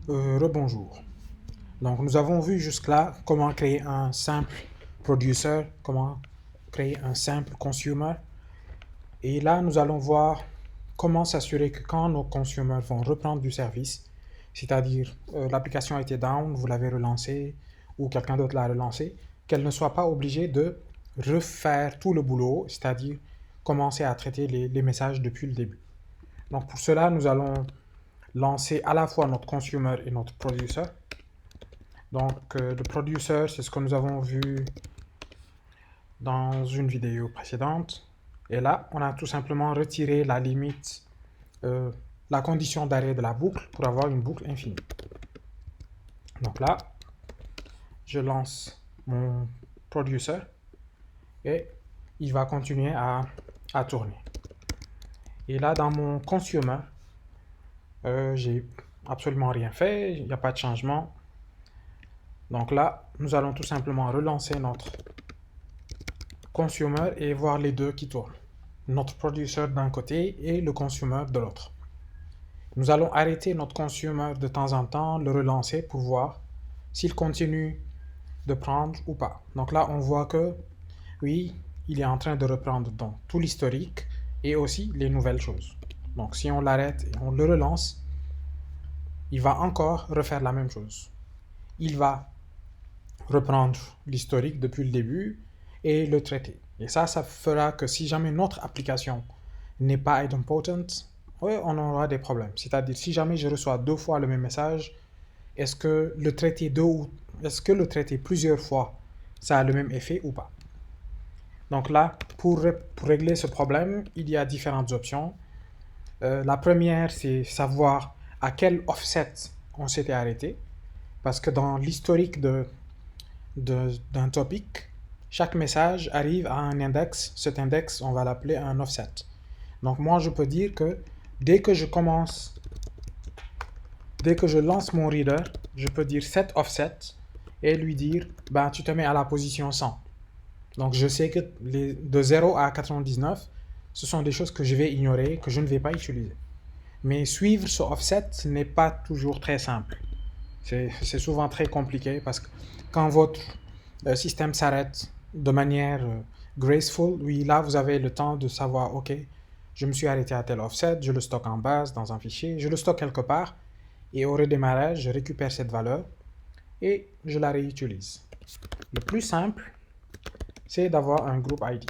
Rebonjour. Donc nous avons vu jusque-là comment créer un simple producer, comment créer un simple consumer. Et là, nous allons voir comment s'assurer que quand nos consommateurs vont reprendre du service, c'est-à-dire l'application a été down, vous l'avez relancée ou quelqu'un d'autre l'a relancée, qu'elle ne soit pas obligée de refaire tout le boulot, c'est-à-dire commencer à traiter les messages depuis le début. Donc pour cela, nous allons lancer à la fois notre consumer et notre producer. Donc le producer, c'est ce que nous avons vu dans une vidéo précédente. Et là, on a tout simplement retiré la limite, la condition d'arrêt de la boucle pour avoir une boucle infinie. Donc là, je lance mon producer et il va continuer à tourner. Et là, dans mon consumer, j'ai absolument rien fait, il n'y a pas de changement. Donc là, nous allons tout simplement relancer notre consumer et voir les deux qui tournent. Notre producer d'un côté et le consumer de l'autre. Nous allons arrêter notre consumer de temps en temps, le relancer pour voir s'il continue de prendre ou pas. Donc là, on voit que oui, il est en train de reprendre donc tout l'historique et aussi les nouvelles choses. Donc si on l'arrête et on le relance, il va encore refaire la même chose. Il va reprendre l'historique depuis le début et le traiter. Et ça fera que si jamais notre application n'est pas idempotent, ouais, on aura des problèmes. C'est-à-dire, si jamais je reçois 2 fois le même message, est-ce que le traiter plusieurs fois, ça a le même effet ou pas? Donc là, pour régler ce problème, il y a différentes options. La première, c'est savoir à quel offset on s'était arrêté. Parce que dans l'historique d'un topic, chaque message arrive à un index. Cet index, on va l'appeler un offset. Donc moi, je peux dire que dès que je lance mon reader, je peux dire set offset et lui dire, ben, tu te mets à la position 100. Donc je sais que de 0 à 99, ce sont des choses que je vais ignorer, que je ne vais pas utiliser. Mais suivre ce offset n'est pas toujours très simple. C'est souvent très compliqué parce que quand votre système s'arrête de manière graceful, oui, là, vous avez le temps de savoir, ok, je me suis arrêté à tel offset, je le stocke en base dans un fichier, je le stocke quelque part, et au redémarrage, je récupère cette valeur et je la réutilise. Le plus simple, c'est d'avoir un group ID.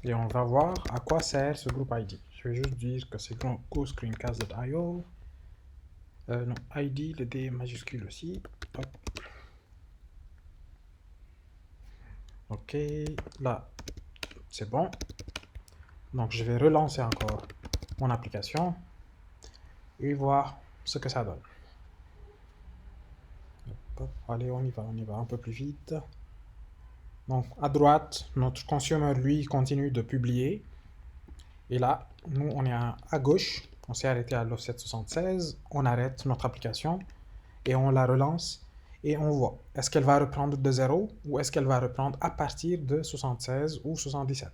Et on va voir à quoi sert ce group ID. Je vais juste dire que c'est GoScreencast.io. Non, ID, le D majuscule aussi. Hop. Ok, là, c'est bon. Donc, je vais relancer encore mon application et voir ce que ça donne. Hop, allez, on y va un peu plus vite. Donc, à droite, notre consumer, lui, continue de publier. Et là, nous, on est à gauche. On s'est arrêté à l'offset 76. On arrête notre application et on la relance. Et on voit, est-ce qu'elle va reprendre de 0 ou est-ce qu'elle va reprendre à partir de 76 ou 77.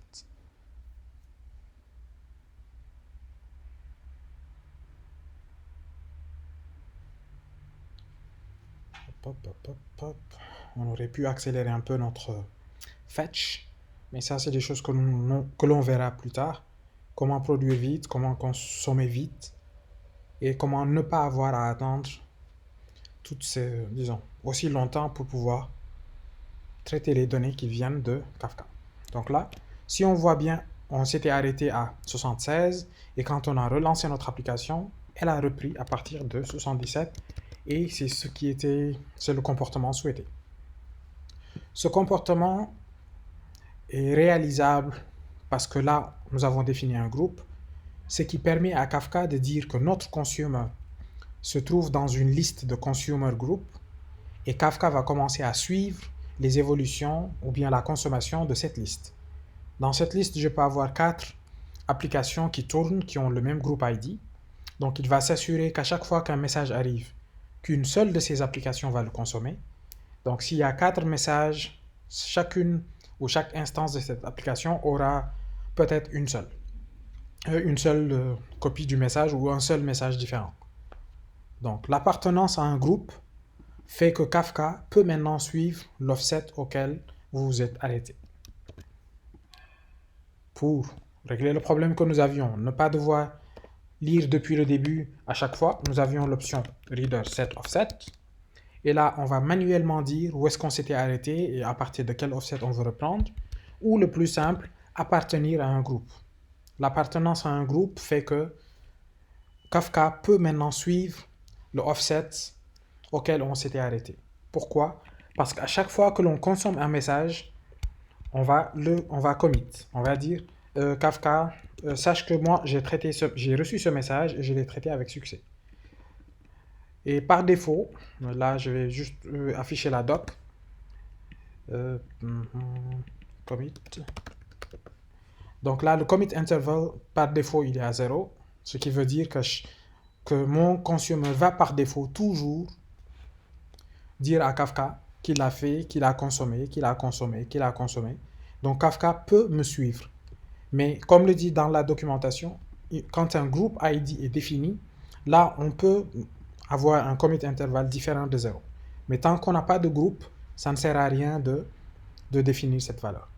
Hop, hop, hop, hop. On aurait pu accélérer un peu notre fetch, mais ça, c'est des choses que l'on verra plus tard. Comment produire vite, comment consommer vite, et comment ne pas avoir à attendre toutes ces, disons, aussi longtemps pour pouvoir traiter les données qui viennent de Kafka. Donc là, si on voit bien, on s'était arrêté à 76 et quand on a relancé notre application, elle a repris à partir de 77 et c'est le comportement souhaité. Ce comportement est réalisable parce que là, nous avons défini un groupe, ce qui permet à Kafka de dire que notre consumer se trouve dans une liste de consumer group et Kafka va commencer à suivre les évolutions ou bien la consommation de cette liste. Dans cette liste, je peux avoir 4 applications qui tournent, qui ont le même groupe ID. Donc il va s'assurer qu'à chaque fois qu'un message arrive, qu'une seule de ces applications va le consommer. Donc s'il y a 4 messages, chacune ou chaque instance de cette application aura peut-être une seule copie du message ou un seul message différent. Donc, l'appartenance à un groupe fait que Kafka peut maintenant suivre l'offset auquel vous vous êtes arrêté. Pour régler le problème que nous avions, ne pas devoir lire depuis le début à chaque fois, nous avions l'option reader set offset. Et là, on va manuellement dire où est-ce qu'on s'était arrêté et à partir de quel offset on veut reprendre. Ou le plus simple, appartenir à un groupe. L'appartenance à un groupe fait que Kafka peut maintenant suivre le offset auquel on s'était arrêté. Pourquoi? Parce qu'à chaque fois que l'on consomme un message, on va commit. On va dire Kafka, sache que moi j'ai reçu ce message et je l'ai traité avec succès. Et par défaut, là je vais juste afficher la doc. Commit. Donc là, le commit interval, par défaut, il est à 0. Ce qui veut dire que mon consumer va par défaut toujours dire à Kafka qu'il a fait, qu'il a consommé, qu'il a consommé, qu'il a consommé. Donc Kafka peut me suivre. Mais comme le dit dans la documentation, quand un groupe ID est défini, là, on peut avoir un commit interval différent de 0. Mais tant qu'on n'a pas de groupe, ça ne sert à rien de définir cette valeur.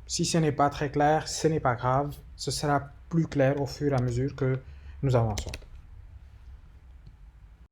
Si ce n'est pas très clair, ce n'est pas grave. Ce sera plus clair au fur et à mesure que nous avançons.